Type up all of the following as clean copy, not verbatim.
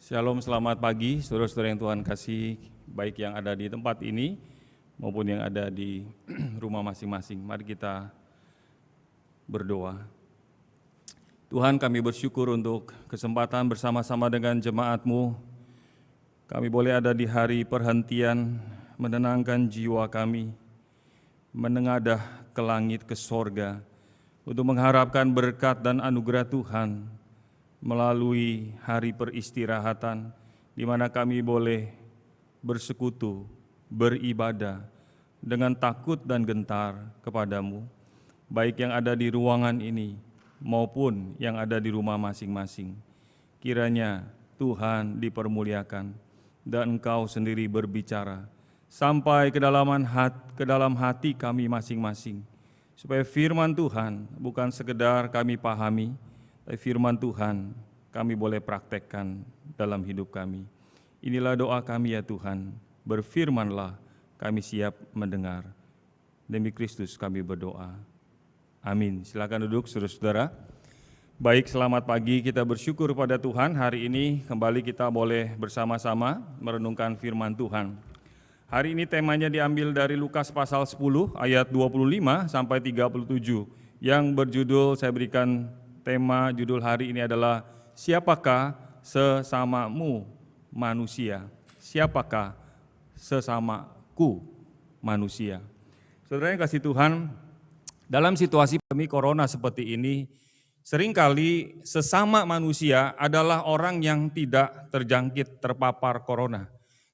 Shalom, selamat pagi saudara-saudara yang Tuhan kasih, baik yang ada di tempat ini maupun yang ada di rumah masing-masing. Mari kita berdoa. Tuhan, kami bersyukur untuk kesempatan bersama-sama dengan jemaat-Mu. Kami boleh ada di hari perhentian, menenangkan jiwa kami, menengadah ke langit, ke sorga, untuk mengharapkan berkat dan anugerah Tuhan melalui hari peristirahatan, di mana kami boleh bersekutu, beribadah dengan takut dan gentar kepadamu, baik yang ada di ruangan ini maupun yang ada di rumah masing-masing. Kiranya Tuhan dipermuliakan dan Engkau sendiri berbicara sampai ke dalam hati kami masing-masing, supaya firman Tuhan bukan sekedar kami pahami, tapi firman Tuhan kami boleh praktekkan dalam hidup kami. Inilah doa kami ya Tuhan, berfirmanlah, kami siap mendengar. Demi Kristus kami berdoa. Amin. Silakan duduk saudara-saudara. Baik, selamat pagi, kita bersyukur pada Tuhan. Hari ini kembali kita boleh bersama-sama merenungkan firman Tuhan. Hari ini temanya diambil dari Lukas pasal 10 ayat 25 sampai 37 yang berjudul, saya berikan tema judul hari ini adalah siapakah sesamamu manusia? Siapakah sesamaku manusia? Saudara yang kasih Tuhan, dalam situasi pandemi corona seperti ini, seringkali sesama manusia adalah orang yang tidak terjangkit terpapar corona.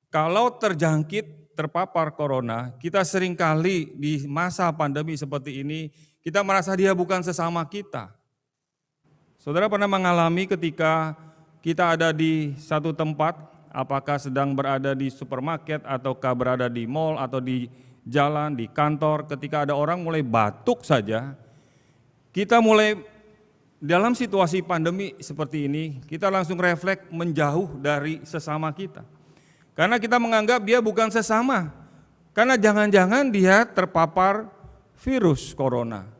Kalau terjangkit terpapar corona, kita seringkali di masa pandemi seperti ini, kita merasa dia bukan sesama kita. Saudara pernah mengalami ketika kita ada di satu tempat, apakah sedang berada di supermarket ataukah berada di mall atau di jalan, di kantor, ketika ada orang mulai batuk saja, kita mulai dalam situasi pandemi seperti ini, kita langsung refleks menjauh dari sesama kita. Karena kita menganggap dia bukan sesama, karena jangan-jangan dia terpapar virus corona.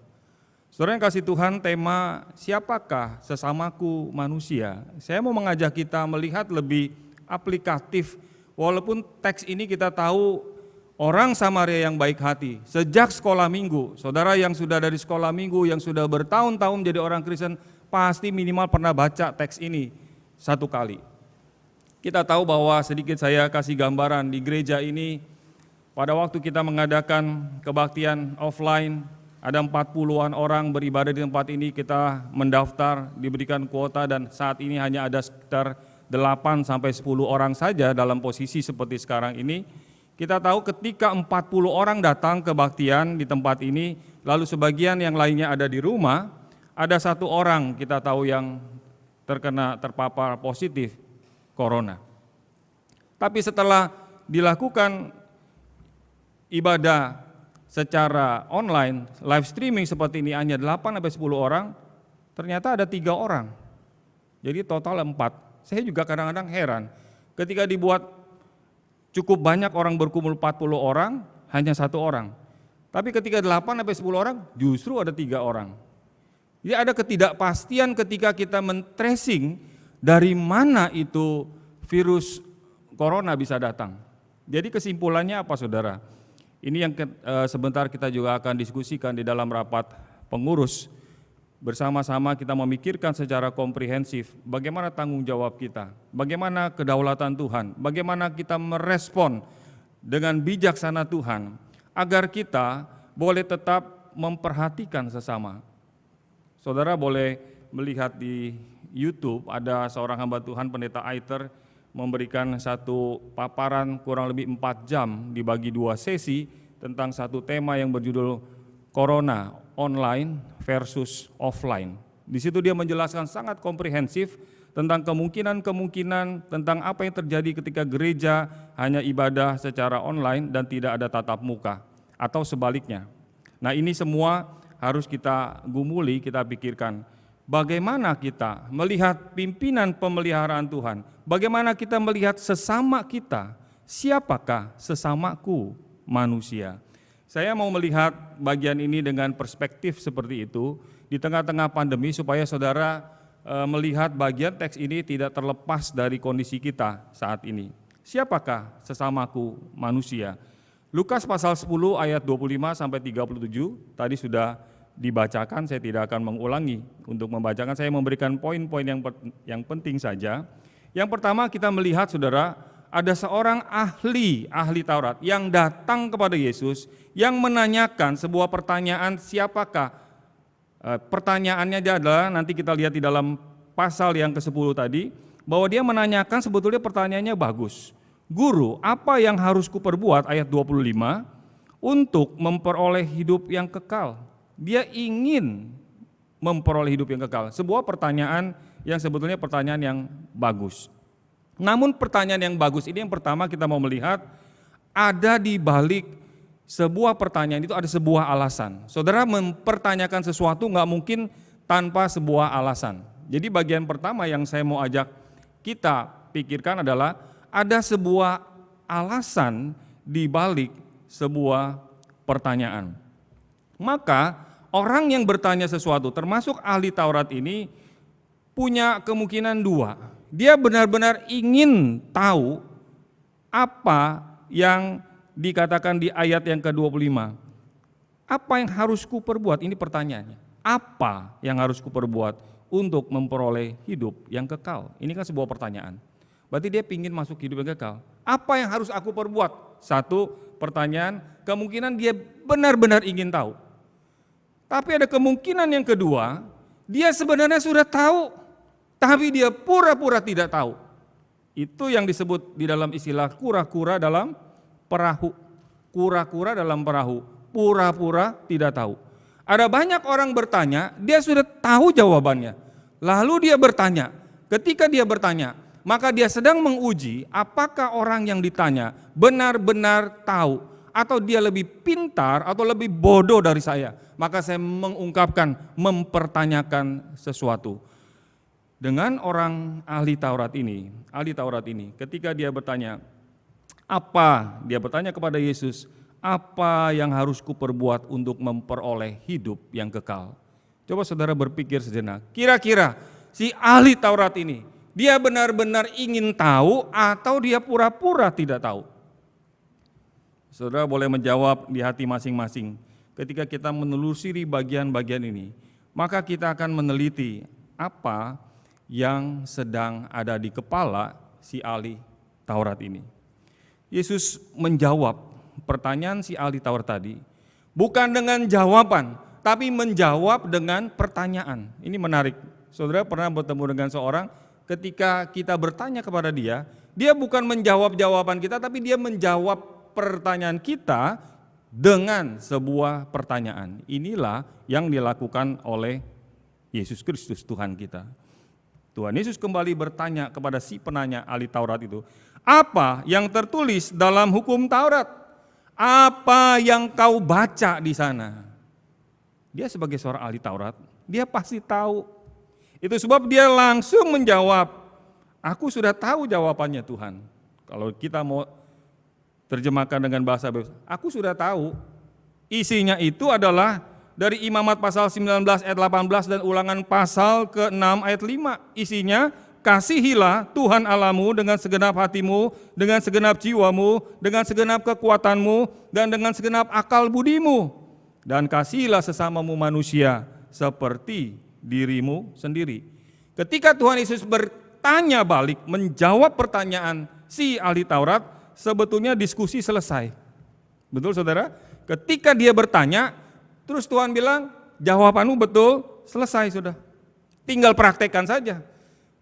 Saudara yang kasih Tuhan, tema siapakah sesamaku manusia? Saya mau mengajak kita melihat lebih aplikatif, walaupun teks ini kita tahu orang Samaria yang baik hati. Sejak sekolah minggu, saudara yang sudah dari sekolah minggu, yang sudah bertahun-tahun menjadi orang Kristen, pasti minimal pernah baca teks ini satu kali. Kita tahu bahwa sedikit saya kasih gambaran di gereja ini, pada waktu kita mengadakan kebaktian offline, ada 40-an orang beribadah di tempat ini, kita mendaftar, diberikan kuota dan saat ini hanya ada sekitar 8-10 orang saja dalam posisi seperti sekarang ini. Kita tahu ketika 40 orang datang kebaktian di tempat ini, lalu sebagian yang lainnya ada di rumah, ada satu orang kita tahu yang terpapar positif corona. Tapi setelah dilakukan ibadah secara online, live streaming seperti ini hanya 8-10 orang, ternyata ada 3 orang. Jadi total 4. Saya juga kadang-kadang heran, ketika dibuat cukup banyak orang berkumpul 40 orang, hanya 1 orang. Tapi ketika 8-10 orang, justru ada 3 orang. Jadi ada ketidakpastian ketika kita men-tracing dari mana itu virus corona bisa datang. Jadi kesimpulannya apa saudara? Ini yang sebentar kita juga akan diskusikan di dalam rapat pengurus. Bersama-sama kita memikirkan secara komprehensif bagaimana tanggung jawab kita, bagaimana kedaulatan Tuhan, bagaimana kita merespon dengan bijaksana Tuhan, agar kita boleh tetap memperhatikan sesama. Saudara boleh melihat di YouTube, ada seorang hamba Tuhan, Pendeta Aiter, memberikan satu paparan kurang lebih 4 jam dibagi 2 sesi tentang satu tema yang berjudul Corona online versus offline. Di situ dia menjelaskan sangat komprehensif tentang kemungkinan tentang apa yang terjadi ketika gereja hanya ibadah secara online dan tidak ada tatap muka atau sebaliknya. Nah, ini semua harus kita gumuli, kita pikirkan. Bagaimana kita melihat pimpinan pemeliharaan Tuhan? Bagaimana kita melihat sesama kita? Siapakah sesamaku manusia? Saya mau melihat bagian ini dengan perspektif seperti itu di tengah-tengah pandemi supaya saudara melihat bagian teks ini tidak terlepas dari kondisi kita saat ini. Siapakah sesamaku manusia? Lukas pasal 10 ayat 25 sampai 37 tadi sudah dibacakan, saya tidak akan mengulangi untuk membacakan, saya memberikan poin-poin yang penting saja. Yang pertama kita melihat saudara, ada seorang ahli Taurat yang datang kepada Yesus yang menanyakan sebuah pertanyaan, siapakah? Pertanyaannya adalah, nanti kita lihat di dalam pasal yang ke-10 tadi, bahwa dia menanyakan sebetulnya pertanyaannya bagus. Guru, apa yang harus kuperbuat, ayat 25, untuk memperoleh hidup yang kekal? Dia ingin memperoleh hidup yang kekal. Sebuah pertanyaan yang sebetulnya pertanyaan yang bagus. Namun pertanyaan yang bagus ini yang pertama kita mau melihat, ada di balik sebuah pertanyaan itu ada sebuah alasan. Saudara mempertanyakan sesuatu nggak mungkin tanpa sebuah alasan. Jadi bagian pertama yang saya mau ajak kita pikirkan adalah ada sebuah alasan di balik sebuah pertanyaan. Maka orang yang bertanya sesuatu termasuk ahli Taurat ini punya kemungkinan dua. Dia benar-benar ingin tahu apa yang dikatakan di ayat yang ke-25. Apa yang harus kuperbuat? Ini pertanyaannya. Apa yang harus kuperbuat untuk memperoleh hidup yang kekal? Ini kan sebuah pertanyaan. Berarti dia ingin masuk hidup yang kekal. Apa yang harus aku perbuat? Satu pertanyaan, kemungkinan dia benar-benar ingin tahu. Tapi ada kemungkinan yang kedua, dia sebenarnya sudah tahu, tapi dia pura-pura tidak tahu. Itu yang disebut di dalam istilah kura-kura dalam perahu. Kura-kura dalam perahu, pura-pura tidak tahu. Ada banyak orang bertanya, dia sudah tahu jawabannya. Lalu dia bertanya, ketika dia bertanya, maka dia sedang menguji apakah orang yang ditanya benar-benar tahu atau dia lebih pintar atau lebih bodoh dari saya. Maka saya mengungkapkan, mempertanyakan sesuatu. Dengan orang ahli Taurat ini, ketika dia bertanya, dia bertanya kepada Yesus, apa yang harus kuperbuat untuk memperoleh hidup yang kekal? Coba saudara berpikir sejenak, kira-kira si ahli Taurat ini, dia benar-benar ingin tahu atau dia pura-pura tidak tahu? Saudara boleh menjawab di hati masing-masing. Ketika kita menelusuri bagian-bagian ini, maka kita akan meneliti apa yang sedang ada di kepala si ahli Taurat ini. Yesus menjawab pertanyaan si ahli Taurat tadi, bukan dengan jawaban, tapi menjawab dengan pertanyaan. Ini menarik. Saudara pernah bertemu dengan seorang, ketika kita bertanya kepada dia, dia bukan menjawab jawaban kita, tapi dia menjawab pertanyaan kita dengan sebuah pertanyaan. Inilah yang dilakukan oleh Yesus Kristus Tuhan kita. Tuhan Yesus kembali bertanya kepada si penanya ahli Taurat itu, apa yang tertulis dalam hukum Taurat? Apa yang kau baca di sana? Dia sebagai seorang ahli Taurat, dia pasti tahu. Itu sebab dia langsung menjawab, aku sudah tahu jawabannya Tuhan. Kalau kita mau terjemahkan dengan bahasa bebas, aku sudah tahu. Isinya itu adalah dari Imamat pasal 19 ayat 18 dan Ulangan pasal ke-6 ayat 5. Isinya, kasihilah Tuhan Allahmu dengan segenap hatimu, dengan segenap jiwamu, dengan segenap kekuatanmu, dan dengan segenap akal budimu. Dan kasihilah sesamamu manusia seperti dirimu sendiri. Ketika Tuhan Yesus bertanya balik, menjawab pertanyaan si ahli Taurat, sebetulnya diskusi selesai. Betul saudara? Ketika dia bertanya, terus Tuhan bilang, jawabanmu betul, selesai sudah. Tinggal praktekkan saja.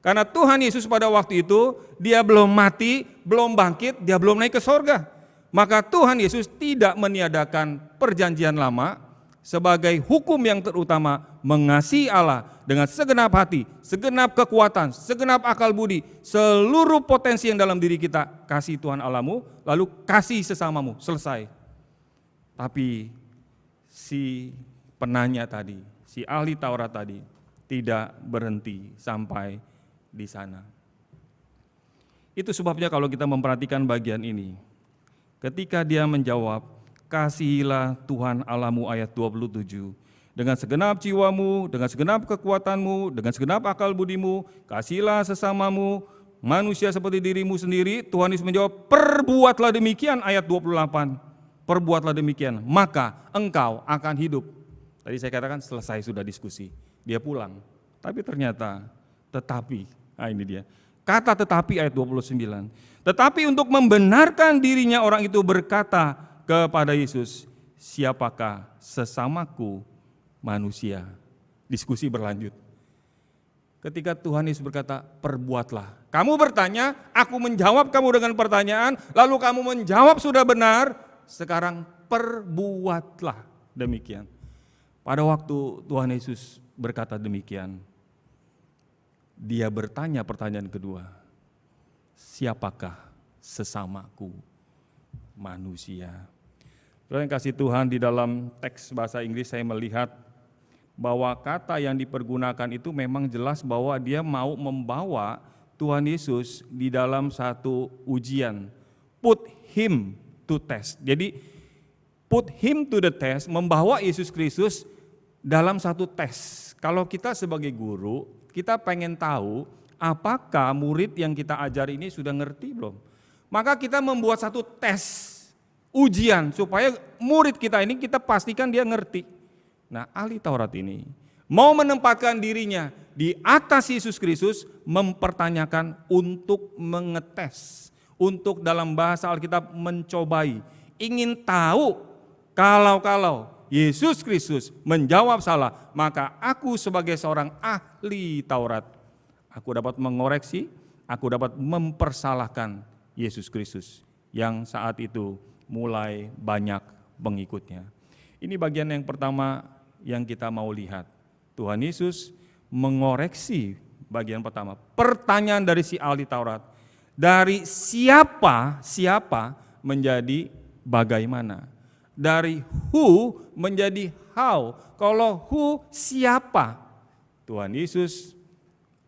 Karena Tuhan Yesus pada waktu itu, dia belum mati, belum bangkit, dia belum naik ke sorga. Maka Tuhan Yesus tidak meniadakan perjanjian lama sebagai hukum yang terutama, mengasihi Allah dengan segenap hati, segenap kekuatan, segenap akal budi, seluruh potensi yang dalam diri kita, kasih Tuhan Allahmu, lalu kasih sesamamu, selesai. Tapi si penanya tadi, si ahli Taurat tadi, tidak berhenti sampai di sana. Itu sebabnya kalau kita memperhatikan bagian ini, ketika dia menjawab, kasihilah Tuhan Allahmu ayat 27, dengan segenap jiwamu, dengan segenap kekuatanmu, dengan segenap akal budimu, kasihilah sesamamu, manusia seperti dirimu sendiri. Tuhan Yesus menjawab, perbuatlah demikian, ayat 28. Perbuatlah demikian, maka engkau akan hidup. Tadi saya katakan selesai sudah diskusi, dia pulang. Tapi ternyata, tetapi, ini dia. Kata tetapi ayat 29. Tetapi untuk membenarkan dirinya orang itu berkata kepada Yesus, siapakah sesamaku manusia? Diskusi berlanjut. Ketika Tuhan Yesus berkata, perbuatlah. Kamu bertanya, aku menjawab kamu dengan pertanyaan, lalu kamu menjawab sudah benar, sekarang perbuatlah demikian. Pada waktu Tuhan Yesus berkata demikian, dia bertanya pertanyaan kedua, siapakah sesamaku manusia? Saudara yang kasih Tuhan, di dalam teks bahasa Inggris saya melihat bahwa kata yang dipergunakan itu memang jelas bahwa dia mau membawa Tuhan Yesus di dalam satu ujian. Put him to test. Jadi put him to the test, membawa Yesus Kristus dalam satu tes. Kalau kita sebagai guru, kita pengen tahu apakah murid yang kita ajar ini sudah ngerti belum. Maka kita membuat satu tes, ujian, supaya murid kita ini kita pastikan dia ngerti. Nah, ahli Taurat ini mau menempatkan dirinya di atas Yesus Kristus, mempertanyakan untuk mengetes, untuk dalam bahasa Alkitab mencobai, ingin tahu kalau Yesus Kristus menjawab salah, maka aku sebagai seorang ahli Taurat, aku dapat mengoreksi, aku dapat mempersalahkan Yesus Kristus yang saat itu mulai banyak pengikutnya. Ini bagian yang pertama yang kita mau lihat. Tuhan Yesus mengoreksi bagian pertama. Pertanyaan dari si ahli Taurat. Dari siapa menjadi bagaimana. Dari who menjadi how. Kalau who siapa? Tuhan Yesus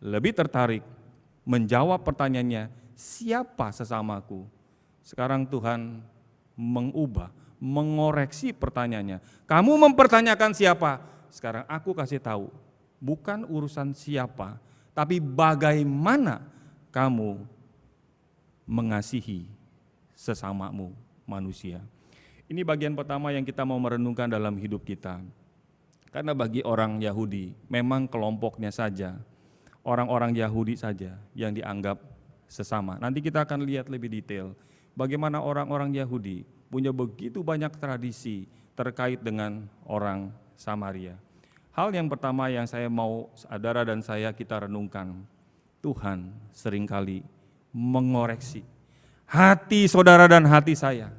lebih tertarik menjawab pertanyaannya, siapa sesamaku? Sekarang Tuhan mengubah, mengoreksi pertanyaannya. Kamu mempertanyakan siapa? Sekarang aku kasih tahu, bukan urusan siapa, tapi bagaimana kamu mengasihi sesamamu manusia. Ini bagian pertama yang kita mau merenungkan dalam hidup kita. Karena bagi orang Yahudi, memang kelompoknya saja, orang-orang Yahudi saja yang dianggap sesama. Nanti kita akan lihat lebih detail bagaimana orang-orang Yahudi punya begitu banyak tradisi terkait dengan orang Samaria. Hal yang pertama yang saya mau saudara dan saya kita renungkan, Tuhan seringkali mengoreksi hati saudara dan hati saya.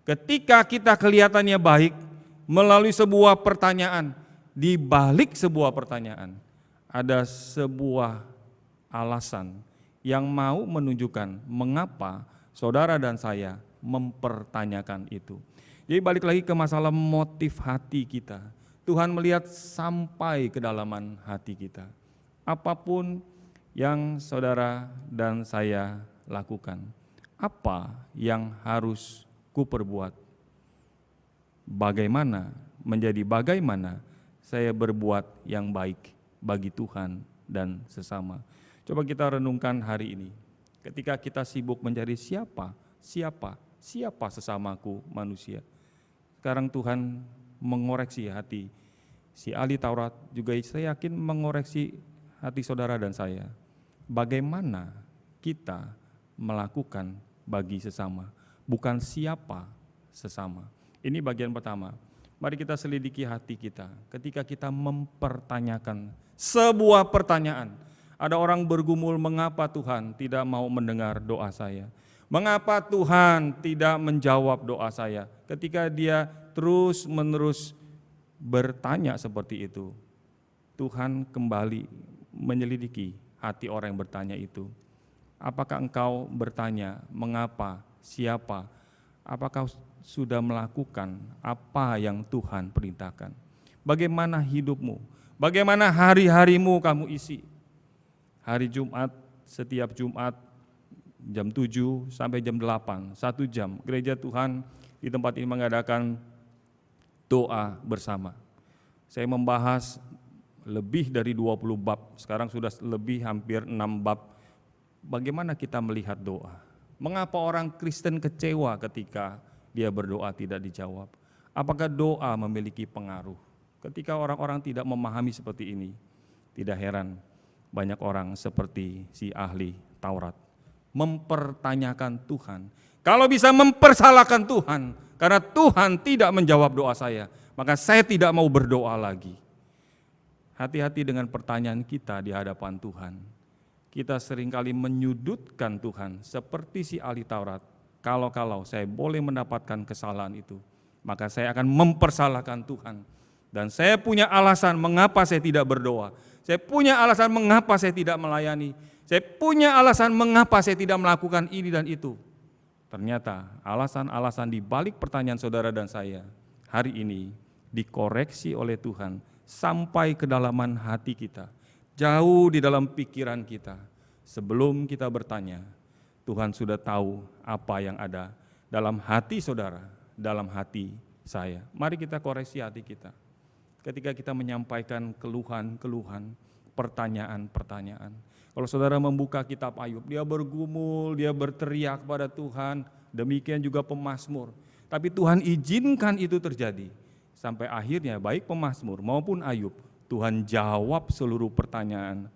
Ketika kita kelihatannya baik, melalui sebuah pertanyaan, di balik sebuah pertanyaan, ada sebuah alasan yang mau menunjukkan mengapa saudara dan saya mempertanyakan itu. Jadi balik lagi ke masalah motif hati kita. Tuhan melihat sampai kedalaman hati kita. Apapun yang saudara dan saya lakukan, apa yang harus kuperbuat? Bagaimana saya berbuat yang baik bagi Tuhan dan sesama. Coba kita renungkan hari ini. Ketika kita sibuk mencari siapa sesamaku manusia. Sekarang Tuhan mengoreksi hati si ahli Taurat, juga saya yakin mengoreksi hati saudara dan saya. Bagaimana kita melakukan bagi sesama, bukan siapa sesama. Ini bagian pertama. Mari kita selidiki hati kita. Ketika kita mempertanyakan sebuah pertanyaan, ada orang bergumul, mengapa Tuhan tidak mau mendengar doa saya? Mengapa Tuhan tidak menjawab doa saya? Ketika dia terus-menerus bertanya seperti itu, Tuhan kembali menyelidiki hati orang yang bertanya itu. Apakah engkau bertanya, mengapa, siapa? Apakah sudah melakukan apa yang Tuhan perintahkan? Bagaimana hidupmu? Bagaimana hari-harimu kamu isi? Hari Jumat, setiap Jumat jam 7 sampai jam 8, 1 jam. Gereja Tuhan di tempat ini mengadakan doa bersama. Saya membahas lebih dari 20 bab, sekarang sudah lebih hampir 6 bab. Bagaimana kita melihat doa? Mengapa orang Kristen kecewa ketika dia berdoa tidak dijawab? Apakah doa memiliki pengaruh? Ketika orang-orang tidak memahami seperti ini, tidak heran banyak orang seperti si ahli Taurat mempertanyakan Tuhan. Kalau bisa mempersalahkan Tuhan, karena Tuhan tidak menjawab doa saya, maka saya tidak mau berdoa lagi. Hati-hati dengan pertanyaan kita di hadapan Tuhan. Kita seringkali menyudutkan Tuhan seperti si ahli Taurat. Kalau saya boleh mendapatkan kesalahan itu, maka saya akan mempersalahkan Tuhan. Dan saya punya alasan mengapa saya tidak berdoa. Saya punya alasan mengapa saya tidak melayani. Saya punya alasan mengapa saya tidak melakukan ini dan itu. Ternyata alasan-alasan di balik pertanyaan saudara dan saya hari ini dikoreksi oleh Tuhan sampai kedalaman hati kita, jauh di dalam pikiran kita. Sebelum kita bertanya, Tuhan sudah tahu apa yang ada dalam hati saudara, dalam hati saya. Mari kita koreksi hati kita. Ketika kita menyampaikan keluhan-keluhan, pertanyaan-pertanyaan. Kalau saudara membuka kitab Ayub, dia bergumul, dia berteriak pada Tuhan, demikian juga pemazmur. Tapi Tuhan izinkan itu terjadi. Sampai akhirnya baik pemazmur maupun Ayub, Tuhan jawab seluruh pertanyaan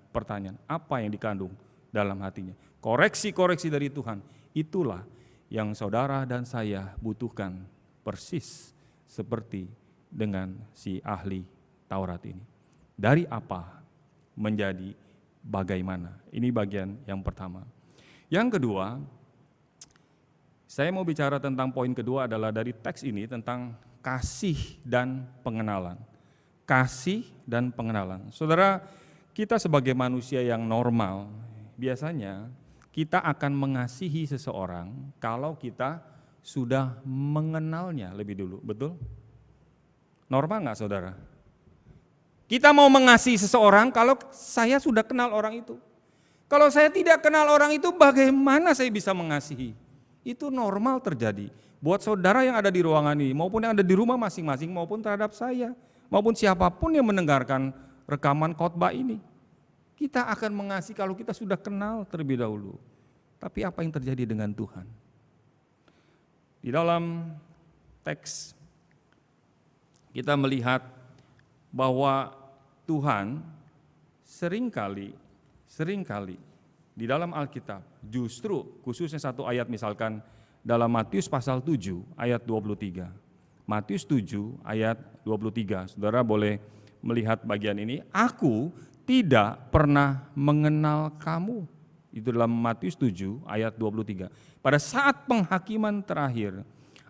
apa yang dikandung dalam hatinya. Koreksi-koreksi dari Tuhan, itulah yang saudara dan saya butuhkan persis seperti dengan si ahli Taurat ini. Dari apa menjadi bagaimana? Ini bagian yang pertama. Yang kedua, saya mau bicara tentang poin kedua adalah dari teks ini tentang kasih dan pengenalan. Kasih dan pengenalan. Saudara, kita sebagai manusia yang normal, biasanya kita akan mengasihi seseorang kalau kita sudah mengenalnya lebih dulu, betul? Normal nggak saudara? Kita mau mengasihi seseorang kalau saya sudah kenal orang itu. Kalau saya tidak kenal orang itu, bagaimana saya bisa mengasihi? Itu normal terjadi. Buat saudara yang ada di ruangan ini, maupun yang ada di rumah masing-masing, maupun terhadap saya, maupun siapapun yang mendengarkan rekaman khotbah ini. Kita akan mengasihi kalau kita sudah kenal terlebih dahulu. Tapi apa yang terjadi dengan Tuhan? Di dalam teks kita melihat bahwa Tuhan seringkali di dalam Alkitab justru khususnya satu ayat misalkan dalam Matius pasal 7 ayat 23. Matius 7 ayat 23. Saudara boleh melihat bagian ini. Aku tidak pernah mengenal kamu. Itu dalam Matius 7 ayat 23. Pada saat penghakiman terakhir,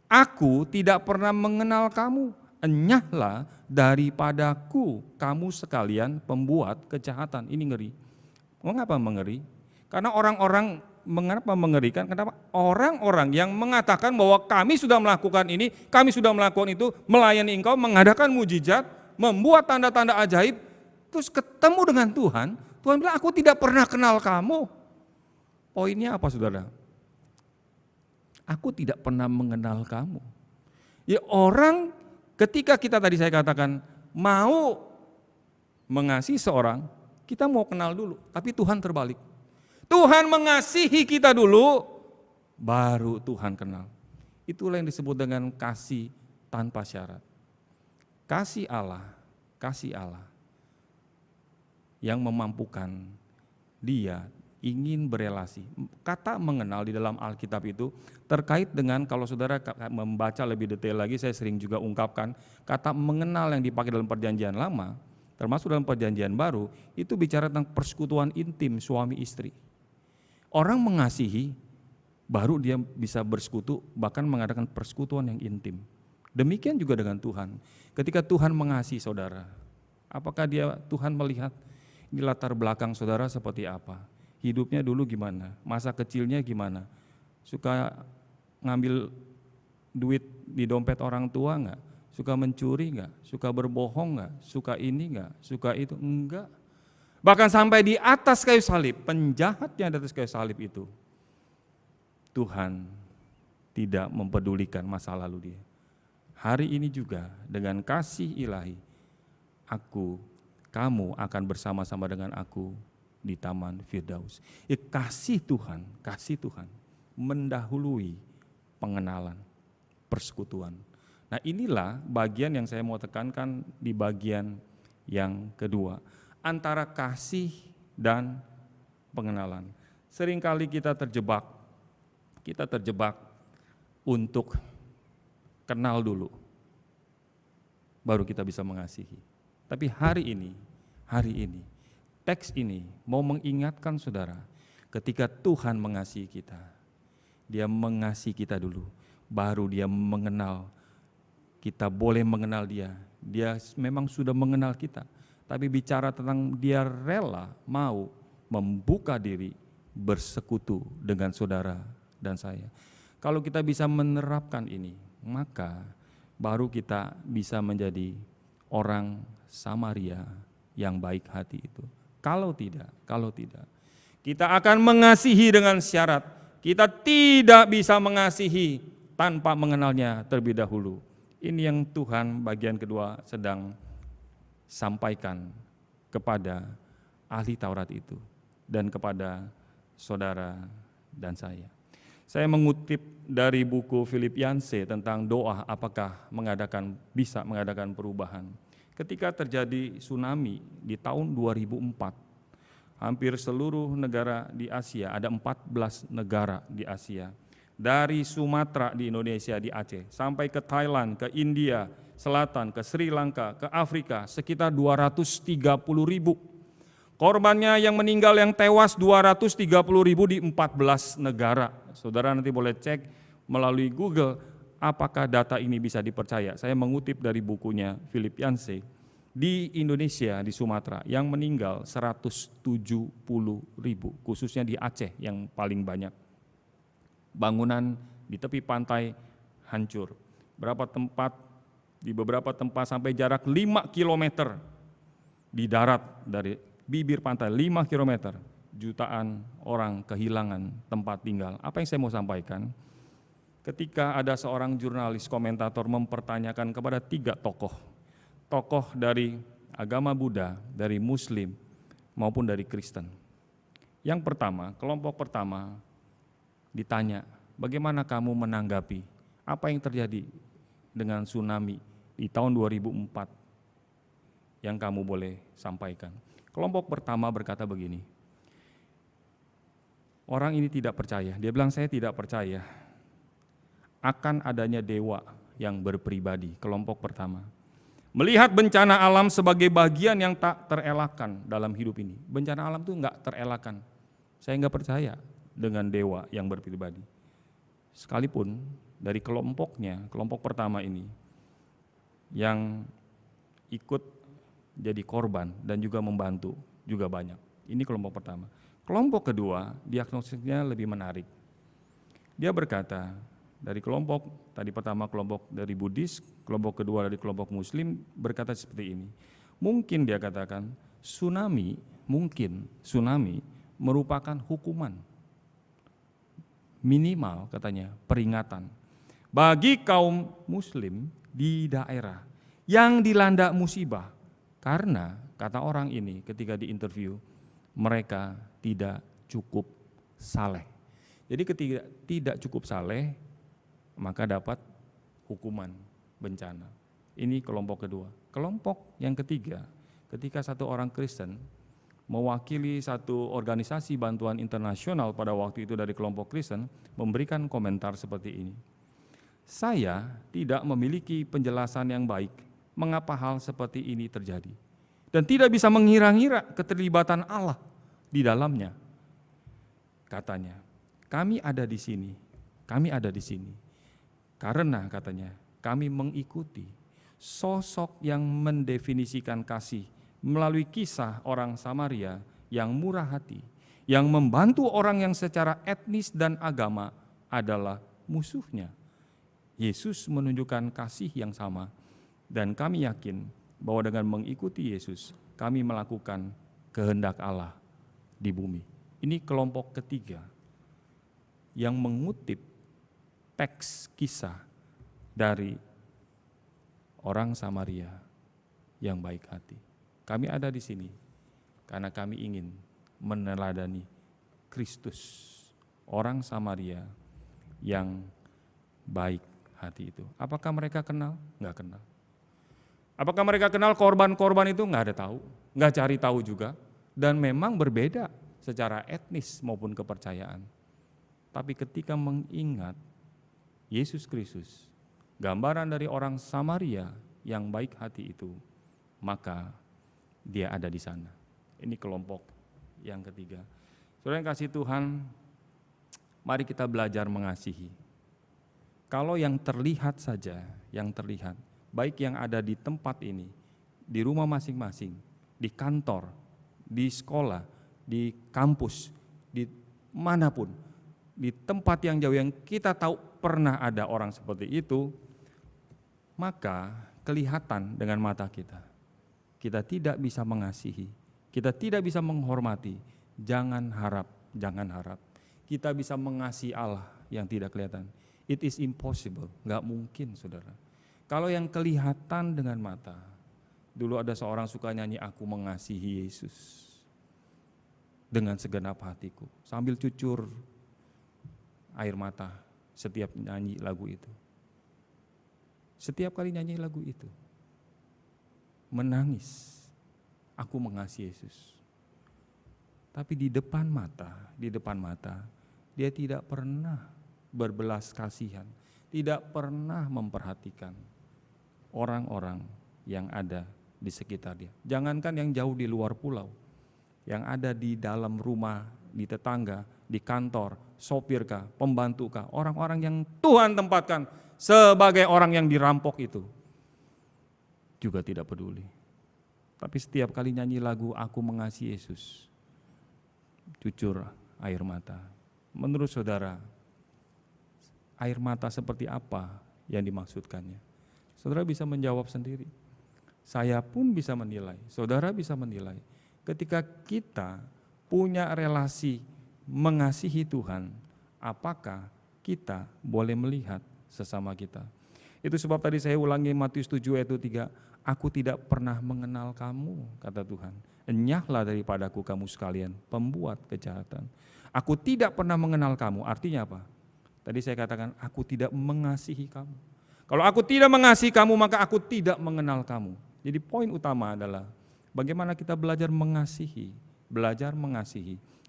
aku tidak pernah mengenal kamu. Enyahlah daripadaku kamu sekalian pembuat kejahatan. Ini ngeri. Mengapa mengeri? Karena orang-orang, mengapa mengerikan? Kenapa? Orang-orang yang mengatakan bahwa kami sudah melakukan ini, kami sudah melakukan itu, melayani engkau, mengadakan mujizat, membuat tanda-tanda ajaib, terus ketemu dengan Tuhan, Tuhan bilang aku tidak pernah kenal kamu. Poinnya apa saudara? Aku tidak pernah mengenal kamu. Ya orang ketika kita tadi saya katakan mau mengasihi seorang, kita mau kenal dulu, tapi Tuhan terbalik. Tuhan mengasihi kita dulu, baru Tuhan kenal. Itulah yang disebut dengan kasih tanpa syarat. Kasih Allah yang memampukan dia ingin berelasi. Kata mengenal di dalam Alkitab itu terkait dengan, kalau saudara membaca lebih detail lagi, saya sering juga ungkapkan, kata mengenal yang dipakai dalam perjanjian lama, termasuk dalam perjanjian baru, itu bicara tentang persekutuan intim suami istri. Orang mengasihi, baru dia bisa bersekutu, bahkan mengadakan persekutuan yang intim. Demikian juga dengan Tuhan. Ketika Tuhan mengasihi saudara, apakah Tuhan melihat di latar belakang saudara seperti apa? Hidupnya dulu gimana? Masa kecilnya gimana? Suka ngambil duit di dompet orang tua enggak? Suka mencuri enggak? Suka berbohong enggak? Suka ini enggak? Suka itu? Enggak. Bahkan sampai di atas kayu salib, penjahat yang di atas kayu salib itu, Tuhan tidak mempedulikan masa lalu dia. Hari ini juga dengan kasih ilahi, kamu akan bersama-sama dengan aku di Taman Firdaus. Kasih Tuhan mendahului pengenalan, persekutuan. Nah, inilah bagian yang saya mau tekankan di bagian yang kedua, antara kasih dan pengenalan. Seringkali kita terjebak untuk kenal dulu, baru kita bisa mengasihi. Tapi hari ini, teks ini mau mengingatkan saudara, ketika Tuhan mengasihi kita, Dia mengasihi kita dulu, baru Dia mengenal. Kita boleh mengenal Dia. Dia memang sudah mengenal kita, tapi bicara tentang Dia rela mau membuka diri, bersekutu dengan saudara dan saya. Kalau kita bisa menerapkan ini, maka baru kita bisa menjadi orang Samaria yang baik hati itu. Kalau tidak, kita akan mengasihi dengan syarat. Kita tidak bisa mengasihi tanpa mengenalnya terlebih dahulu. Ini yang Tuhan bagian kedua sedang sampaikan kepada ahli Taurat itu dan kepada saudara dan saya. Saya mengutip dari buku Filipianse tentang doa apakah bisa mengadakan perubahan. Ketika terjadi tsunami di tahun 2004, hampir seluruh negara di Asia, ada 14 negara di Asia, dari Sumatera di Indonesia, di Aceh, sampai ke Thailand, ke India Selatan, ke Sri Lanka, ke Afrika, sekitar 230.000. Korbannya yang meninggal, yang tewas 230.000 di 14 negara. Saudara nanti boleh cek melalui Google apakah data ini bisa dipercaya. Saya mengutip dari bukunya Filipianse. Di Indonesia, di Sumatera, yang meninggal 170.000, khususnya di Aceh yang paling banyak. Bangunan di tepi pantai hancur. Di beberapa tempat sampai jarak 5 km di darat dari bibir pantai 5 km, jutaan orang kehilangan tempat tinggal. Apa yang saya mau sampaikan? Ketika ada seorang jurnalis komentator mempertanyakan kepada 3 tokoh dari agama Buddha, dari Muslim maupun dari Kristen. Yang pertama, kelompok pertama ditanya, bagaimana kamu menanggapi apa yang terjadi dengan tsunami di tahun 2004 yang kamu boleh sampaikan? Kelompok pertama berkata begini, orang ini tidak percaya. Dia bilang, saya tidak percaya akan adanya dewa yang berpribadi. Kelompok pertama melihat bencana alam sebagai bagian yang tak terelakkan dalam hidup ini. Bencana alam itu enggak terelakkan. Saya enggak percaya dengan dewa yang berpribadi. Sekalipun dari kelompok pertama ini yang ikut jadi korban dan juga membantu juga banyak. Ini kelompok pertama. Kelompok kedua, diagnosisnya lebih menarik. Dia berkata, dari kelompok tadi pertama kelompok dari Buddhis, kelompok kedua dari kelompok Muslim berkata seperti ini. Mungkin dia katakan tsunami merupakan hukuman. Minimal katanya peringatan bagi kaum Muslim di daerah yang dilanda musibah. Karena kata orang ini ketika diinterview, mereka tidak cukup saleh. Jadi ketika tidak cukup saleh, maka dapat hukuman bencana. Ini kelompok kedua. Kelompok yang ketiga, ketika satu orang Kristen mewakili satu organisasi bantuan internasional pada waktu itu dari kelompok Kristen, memberikan komentar seperti ini. Saya tidak memiliki penjelasan yang baik mengapa hal seperti ini terjadi, dan tidak bisa mengira-ngira keterlibatan Allah di dalamnya. Katanya, kami ada di sini karena katanya kami mengikuti sosok yang mendefinisikan kasih melalui kisah orang Samaria yang murah hati, yang membantu orang yang secara etnis dan agama adalah musuhnya. Yesus menunjukkan kasih yang sama, dan kami yakin bahwa dengan mengikuti Yesus, kami melakukan kehendak Allah di bumi. Ini kelompok ketiga yang mengutip teks kisah dari orang Samaria yang baik hati. Kami ada di sini karena kami ingin meneladani Kristus, orang Samaria yang baik hati itu. Apakah mereka kenal? Enggak kenal. Apakah mereka kenal korban-korban itu? Enggak ada tahu, enggak cari tahu juga. Dan memang berbeda secara etnis maupun kepercayaan. Tapi ketika mengingat Yesus Kristus, gambaran dari orang Samaria yang baik hati itu, maka dia ada di sana. Ini kelompok yang ketiga. Saudara yang kasih Tuhan, mari kita belajar mengasihi. Kalau yang terlihat saja, yang terlihat, baik yang ada di tempat ini, di rumah masing-masing, di kantor, di sekolah, di kampus, di manapun, di tempat yang jauh yang kita tahu pernah ada orang seperti itu, maka kelihatan dengan mata kita. Kita tidak bisa mengasihi, kita tidak bisa menghormati. Jangan harap kita bisa mengasihi Allah yang tidak kelihatan. It is impossible, enggak mungkin saudara. Kalau yang kelihatan dengan mata, dulu ada seorang suka nyanyi, aku mengasihi Yesus dengan segenap hatiku, sambil cucur air mata setiap nyanyi lagu itu. Setiap kali nyanyi lagu itu, menangis, aku mengasihi Yesus. Tapi di depan mata, dia tidak pernah berbelas kasihan, tidak pernah memperhatikan orang-orang yang ada di sekitar dia. Jangankan yang jauh di luar pulau, yang ada di dalam rumah, di tetangga, di kantor, sopirkah, pembantukah, orang-orang yang Tuhan tempatkan sebagai orang yang dirampok itu, juga tidak peduli. Tapi setiap kali nyanyi lagu Aku Mengasihi Yesus, cucur air mata. Menurut saudara, air mata seperti apa yang dimaksudkannya? Saudara bisa menjawab sendiri. Saya pun bisa menilai, saudara bisa menilai. Ketika kita punya relasi mengasihi Tuhan, apakah kita boleh melihat sesama kita? Itu sebab tadi saya ulangi Matius 7 ayat 3, aku tidak pernah mengenal kamu, kata Tuhan. Enyahlah daripadaku kamu sekalian, pembuat kejahatan. Aku tidak pernah mengenal kamu, artinya apa? Tadi saya katakan, aku tidak mengasihi kamu. Kalau aku tidak mengasihi kamu, maka aku tidak mengenal kamu. Jadi poin utama adalah bagaimana kita belajar mengasihi,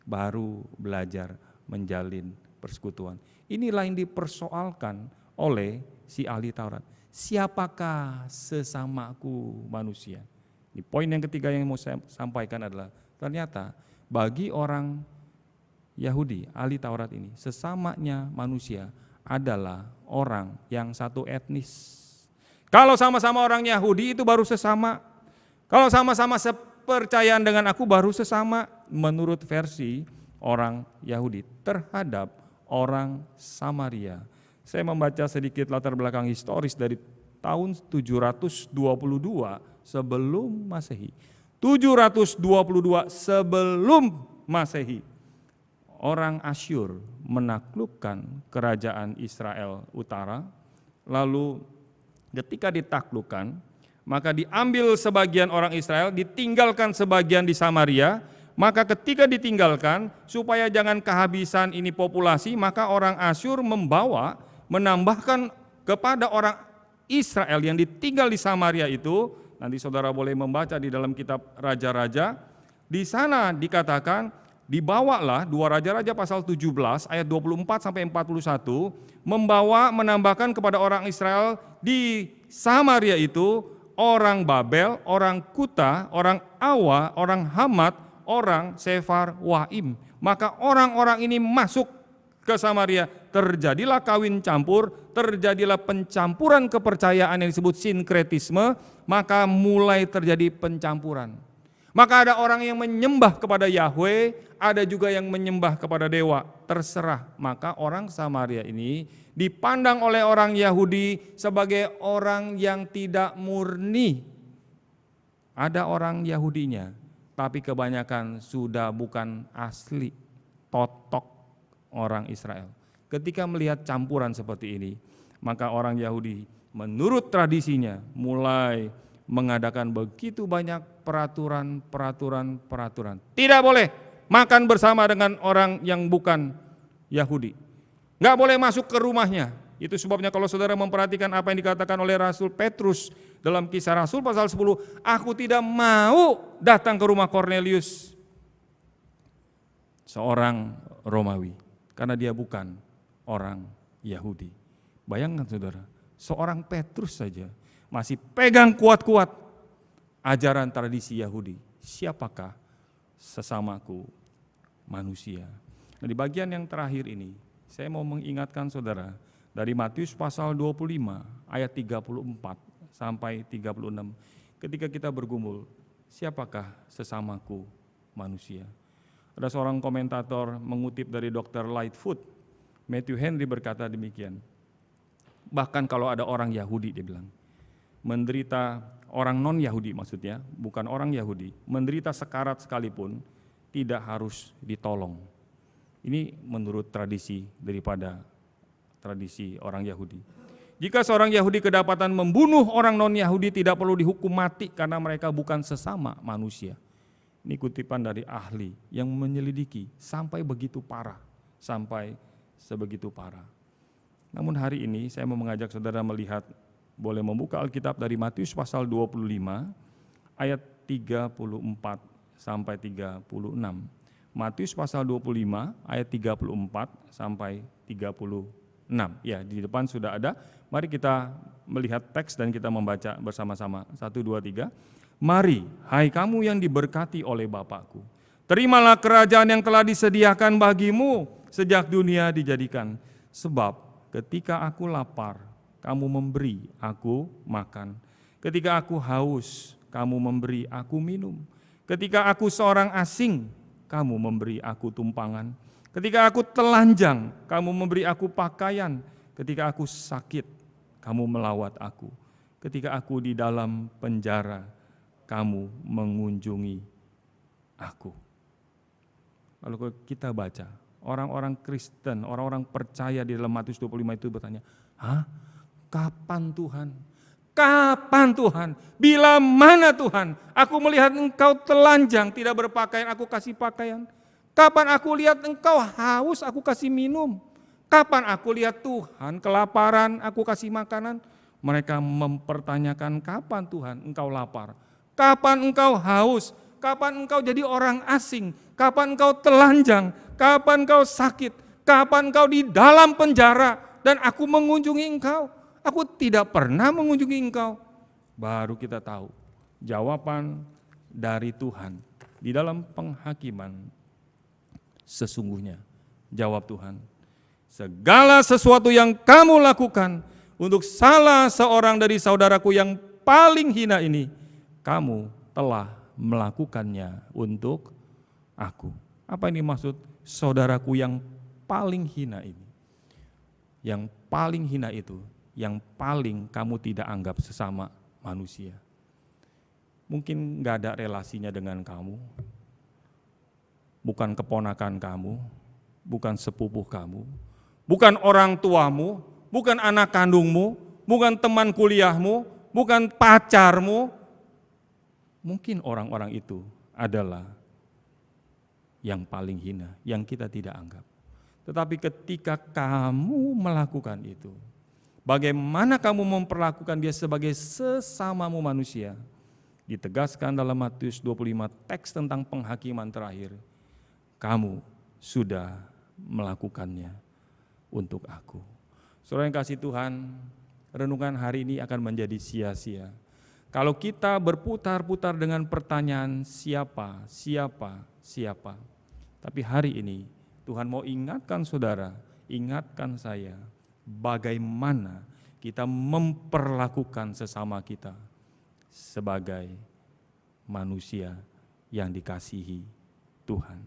baru belajar menjalin persekutuan. Inilah yang dipersoalkan oleh si ahli Taurat. Siapakah sesamaku manusia? Ini poin yang ketiga yang mau saya sampaikan adalah ternyata bagi orang Yahudi, ahli Taurat ini, sesamanya manusia adalah orang yang satu etnis. Kalau sama-sama orang Yahudi itu baru sesama. Kalau sama-sama sepercayaan dengan aku baru sesama menurut versi orang Yahudi terhadap orang Samaria. Saya membaca sedikit latar belakang historis dari tahun 722 sebelum Masehi. 722 sebelum Masehi. Orang Asyur menaklukkan kerajaan Israel Utara, lalu ketika ditaklukkan, maka diambil sebagian orang Israel, ditinggalkan sebagian di Samaria, maka ketika ditinggalkan, supaya jangan kehabisan ini populasi, maka orang Asyur menambahkan kepada orang Israel yang ditinggal di Samaria itu, nanti saudara boleh membaca di dalam kitab Raja-Raja, di sana dikatakan, dibawalah 2 Raja-Raja pasal 17 ayat 24 sampai 41 menambahkan kepada orang Israel di Samaria itu orang Babel, orang Kuta, orang Awa, orang Hamat, orang Sefar Waim. Maka orang-orang ini masuk ke Samaria, terjadilah kawin campur, terjadilah pencampuran kepercayaan yang disebut sinkretisme, maka mulai terjadi pencampuran. Maka ada orang yang menyembah kepada Yahweh, ada juga yang menyembah kepada dewa, terserah. Maka orang Samaria ini dipandang oleh orang Yahudi sebagai orang yang tidak murni. Ada orang Yahudinya, tapi kebanyakan sudah bukan asli, totok orang Israel. Ketika melihat campuran seperti ini, maka orang Yahudi menurut tradisinya mulai mengadakan begitu banyak peraturan. Tidak boleh makan bersama dengan orang yang bukan Yahudi. Nggak boleh masuk ke rumahnya. Itu sebabnya kalau saudara memperhatikan apa yang dikatakan oleh Rasul Petrus dalam Kisah Rasul pasal 10, aku tidak mau datang ke rumah Kornelius, seorang Romawi, karena dia bukan orang Yahudi. Bayangkan saudara, seorang Petrus saja masih pegang kuat-kuat ajaran tradisi Yahudi. Siapakah sesamaku manusia? Nah, di bagian yang terakhir ini, saya mau mengingatkan saudara, dari Matius pasal 25 ayat 34 sampai 36. Ketika kita bergumul, siapakah sesamaku manusia? Ada seorang komentator mengutip dari Dr. Lightfoot, Matthew Henry berkata demikian. Bahkan kalau ada orang Yahudi, dia bilang, menderita, orang non-Yahudi maksudnya, bukan orang Yahudi, menderita sekarat sekalipun, tidak harus ditolong. Ini menurut tradisi daripada tradisi orang Yahudi. Jika seorang Yahudi kedapatan membunuh orang non-Yahudi, tidak perlu dihukum mati karena mereka bukan sesama manusia. Ini kutipan dari ahli yang menyelidiki sampai begitu parah, sampai sebegitu parah. Namun hari ini saya mau mengajak saudara melihat, boleh membuka Alkitab dari Matius pasal 25 ayat 34 sampai 36. Matius pasal 25 ayat 34 sampai 36. Ya, di depan sudah ada. Mari kita melihat teks dan kita membaca bersama-sama. 1, 2, 3. Mari, hai kamu yang diberkati oleh Bapakku, terimalah kerajaan yang telah disediakan bagimu sejak dunia dijadikan. Sebab ketika aku lapar, kamu memberi aku makan. Ketika aku haus, kamu memberi aku minum. Ketika aku seorang asing, kamu memberi aku tumpangan. Ketika aku telanjang, kamu memberi aku pakaian. Ketika aku sakit, kamu melawat aku. Ketika aku di dalam penjara, kamu mengunjungi aku. Lalu kita baca, orang-orang Kristen, orang-orang percaya di dalam Matius 25 itu bertanya, hah? Kapan Tuhan? Kapan Tuhan? Bila mana Tuhan? Aku melihat engkau telanjang, tidak berpakaian, aku kasih pakaian. Kapan aku lihat engkau haus, aku kasih minum. Kapan aku lihat Tuhan kelaparan, aku kasih makanan. Mereka mempertanyakan, kapan Tuhan engkau lapar? Kapan engkau haus? Kapan engkau jadi orang asing? Kapan engkau telanjang? Kapan engkau sakit? Kapan engkau di dalam penjara dan aku mengunjungi engkau? Aku tidak pernah mengunjungi engkau. Baru kita tahu jawaban dari Tuhan di dalam penghakiman. Sesungguhnya, jawab Tuhan, segala sesuatu yang kamu lakukan untuk salah seorang dari saudaraku yang paling hina ini, kamu telah melakukannya untuk aku. Apa ini maksud saudaraku yang paling hina ini? Yang paling hina itu, yang paling kamu tidak anggap sesama manusia. Mungkin gak ada relasinya dengan kamu, bukan keponakan kamu, bukan sepupu kamu, bukan orang tuamu, bukan anak kandungmu, bukan teman kuliahmu, bukan pacarmu. Mungkin orang-orang itu adalah yang paling hina, yang kita tidak anggap. Tetapi ketika kamu melakukan itu, bagaimana kamu memperlakukan dia sebagai sesamamu manusia? Ditegaskan dalam Matius 25 teks tentang penghakiman terakhir. Kamu sudah melakukannya untuk aku. Saudara yang kasih Tuhan, renungan hari ini akan menjadi sia-sia kalau kita berputar-putar dengan pertanyaan siapa, siapa, siapa. Tapi hari ini Tuhan mau ingatkan saudara, ingatkan saya, bagaimana kita memperlakukan sesama kita sebagai manusia yang dikasihi Tuhan.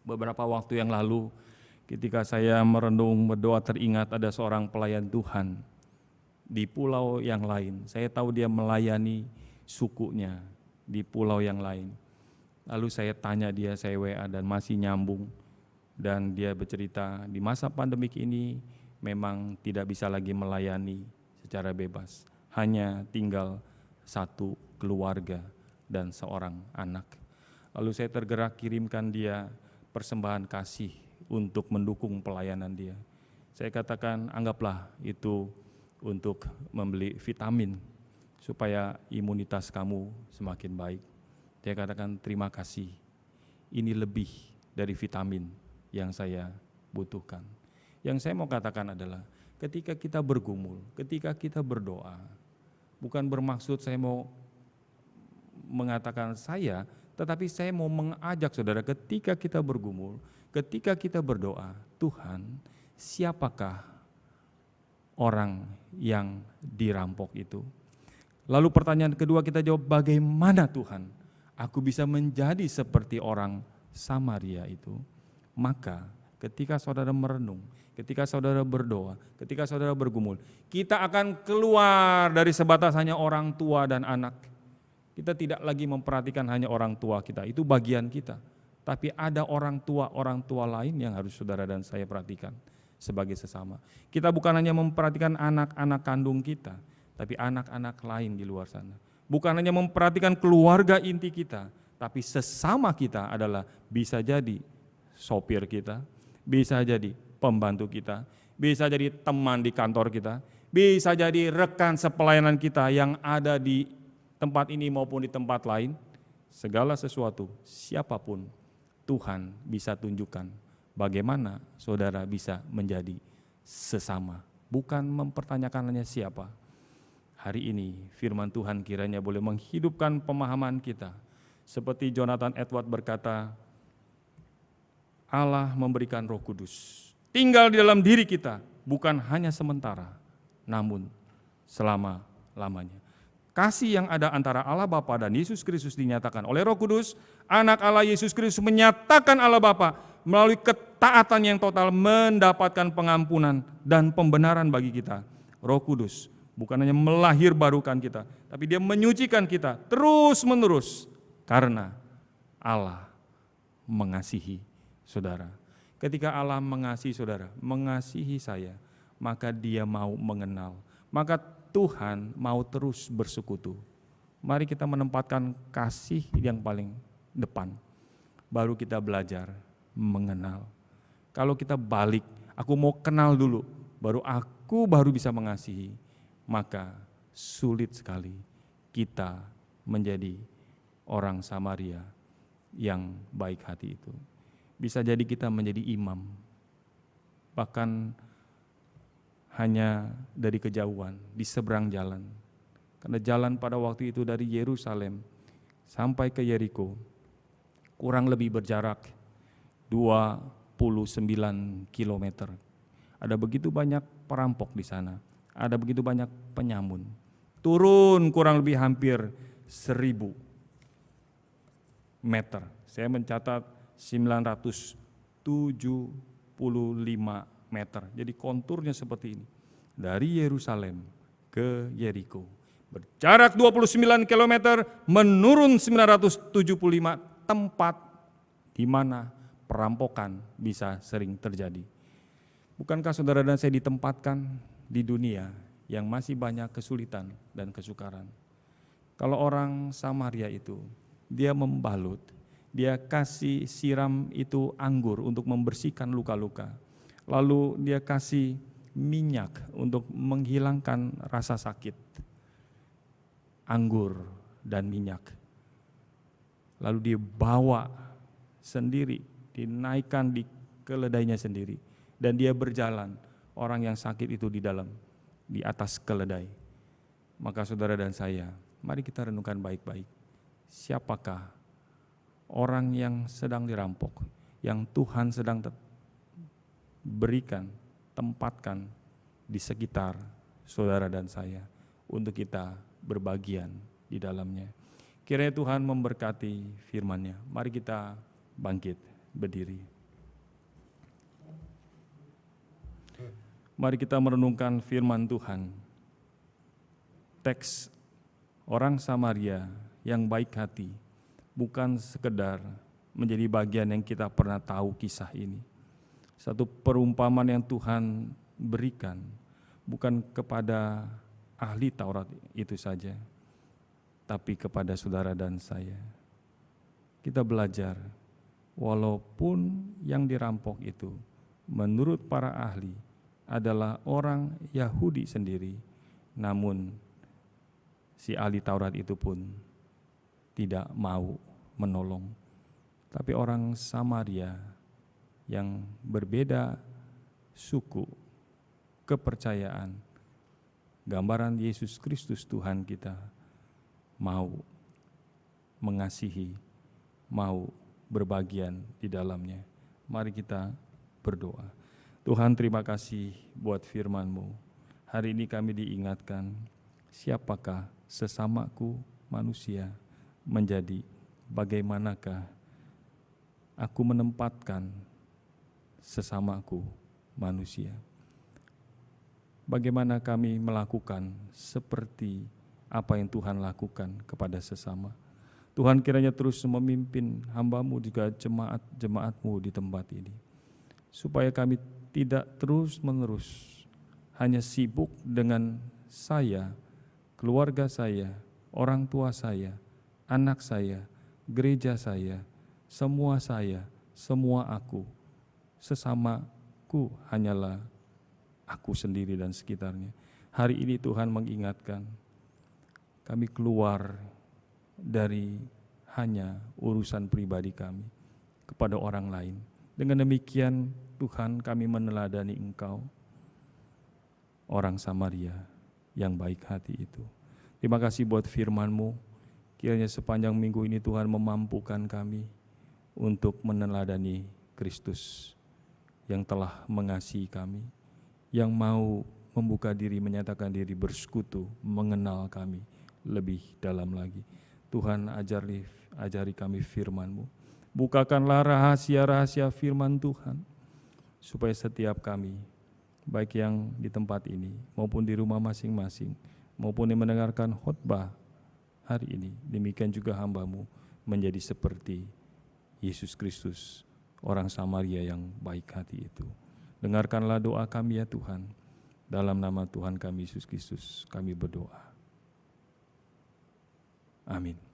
Beberapa waktu yang lalu ketika saya merenung berdoa, teringat ada seorang pelayan Tuhan di pulau yang lain. Saya tahu dia melayani sukunya di pulau yang lain. Lalu saya tanya dia, saya WA dan masih nyambung. Dan dia bercerita di masa pandemik ini memang tidak bisa lagi melayani secara bebas. Hanya tinggal satu keluarga dan seorang anak. Lalu saya tergerak kirimkan dia persembahan kasih untuk mendukung pelayanan dia. Saya katakan anggaplah itu untuk membeli vitamin supaya imunitas kamu semakin baik. Saya katakan terima kasih, ini lebih dari vitamin yang saya butuhkan. Yang saya mau katakan adalah ketika kita bergumul, ketika kita berdoa, bukan bermaksud saya mau mengatakan saya, tetapi saya mau mengajak saudara ketika kita bergumul, ketika kita berdoa, Tuhan, siapakah orang yang dirampok itu? Lalu pertanyaan kedua kita jawab, bagaimana Tuhan aku bisa menjadi seperti orang Samaria itu? Maka ketika saudara merenung, ketika saudara berdoa, ketika saudara bergumul, kita akan keluar dari sebatas hanya orang tua dan anak. Kita tidak lagi memperhatikan hanya orang tua kita, itu bagian kita. Tapi ada orang tua lain yang harus saudara dan saya perhatikan sebagai sesama. Kita bukan hanya memperhatikan anak-anak kandung kita, tapi anak-anak lain di luar sana. Bukan hanya memperhatikan keluarga inti kita, tapi sesama kita adalah bisa jadi sopir kita, bisa jadi pembantu kita, bisa jadi teman di kantor kita, bisa jadi rekan sepelayanan kita yang ada di tempat ini maupun di tempat lain. Segala sesuatu, siapapun, Tuhan bisa tunjukkan bagaimana saudara bisa menjadi sesama. Bukan mempertanyakan hanya siapa. Hari ini firman Tuhan kiranya boleh menghidupkan pemahaman kita. Seperti Jonathan Edward berkata, Allah memberikan Roh Kudus tinggal di dalam diri kita, bukan hanya sementara, namun selama-lamanya. Kasih yang ada antara Allah Bapa dan Yesus Kristus dinyatakan oleh Roh Kudus, anak Allah Yesus Kristus menyatakan Allah Bapa melalui ketaatan yang total mendapatkan pengampunan dan pembenaran bagi kita. Roh Kudus bukan hanya melahirbarukan kita, tapi dia menyucikan kita terus-menerus karena Allah mengasihi saudara. Ketika Allah mengasihi saudara, mengasihi saya, maka dia mau mengenal. Maka Tuhan mau terus bersekutu. Mari kita menempatkan kasih yang paling depan. Baru kita belajar mengenal. Kalau kita balik, aku mau kenal dulu, baru bisa mengasihi. Maka sulit sekali kita menjadi orang Samaria yang baik hati itu. Bisa jadi kita menjadi imam, bahkan hanya dari kejauhan, di seberang jalan. Karena jalan pada waktu itu dari Yerusalem sampai ke Yeriko kurang lebih berjarak 29 kilometer. Ada begitu banyak perampok di sana, ada begitu banyak penyamun. Turun kurang lebih hampir 1000 meter. Saya mencatat 975 meter. Jadi konturnya seperti ini. Dari Yerusalem ke Yeriko. Berjarak 29 km, menurun 975, tempat di mana perampokan bisa sering terjadi. Bukankah saudara dan saya ditempatkan di dunia yang masih banyak kesulitan dan kesukaran? Kalau orang Samaria itu, dia membalut, dia kasih siram itu anggur untuk membersihkan luka-luka. Lalu dia kasih minyak untuk menghilangkan rasa sakit. Anggur dan minyak. Lalu dia bawa sendiri, dinaikkan di keledainya sendiri. Dan dia berjalan, orang yang sakit itu di dalam, di atas keledai. Maka saudara dan saya, mari kita renungkan baik-baik. Siapakah orang yang sedang dirampok, yang Tuhan sedang berikan, tempatkan di sekitar saudara dan saya untuk kita berbagian di dalamnya. Kiranya Tuhan memberkati firman-Nya. Mari kita bangkit, berdiri. Mari kita merenungkan firman Tuhan. Teks orang Samaria yang baik hati bukan sekedar menjadi bagian yang kita pernah tahu kisah ini. Satu perumpamaan yang Tuhan berikan bukan kepada ahli Taurat itu saja, tapi kepada saudara dan saya. Kita belajar, walaupun yang dirampok itu menurut para ahli adalah orang Yahudi sendiri, namun si ahli Taurat itu pun tidak mau menolong. Tapi orang Samaria yang berbeda suku, kepercayaan, gambaran Yesus Kristus Tuhan kita, mau mengasihi, mau berbagian di dalamnya. Mari kita berdoa. Tuhan, terima kasih buat firman-Mu. Hari ini kami diingatkan, siapakah sesamaku manusia menjadi bagaimanakah aku menempatkan sesamaku manusia. Bagaimana kami melakukan seperti apa yang Tuhan lakukan kepada sesama. Tuhan kiranya terus memimpin hamba-Mu juga jemaat-jemaat-Mu di tempat ini. Supaya kami tidak terus-menerus hanya sibuk dengan saya, keluarga saya, orang tua saya, anak saya, gereja saya, semua aku. Sesamaku hanyalah aku sendiri dan sekitarnya. Hari ini Tuhan mengingatkan, kami keluar dari hanya urusan pribadi kami kepada orang lain. Dengan demikian Tuhan, kami meneladani Engkau, orang Samaria yang baik hati itu. Terima kasih buat firman-Mu. Kiranya sepanjang minggu ini Tuhan memampukan kami untuk meneladani Kristus yang telah mengasihi kami, yang mau membuka diri, menyatakan diri bersekutu, mengenal kami lebih dalam lagi. Tuhan, ajari kami firman-Mu. Bukakanlah rahasia-rahasia firman Tuhan, supaya setiap kami, baik yang di tempat ini, maupun di rumah masing-masing, maupun yang mendengarkan khotbah hari ini, demikian juga hamba-Mu menjadi seperti Yesus Kristus, orang Samaria yang baik hati itu. Dengarkanlah doa kami ya Tuhan, dalam nama Tuhan kami Yesus Kristus kami berdoa. Amin.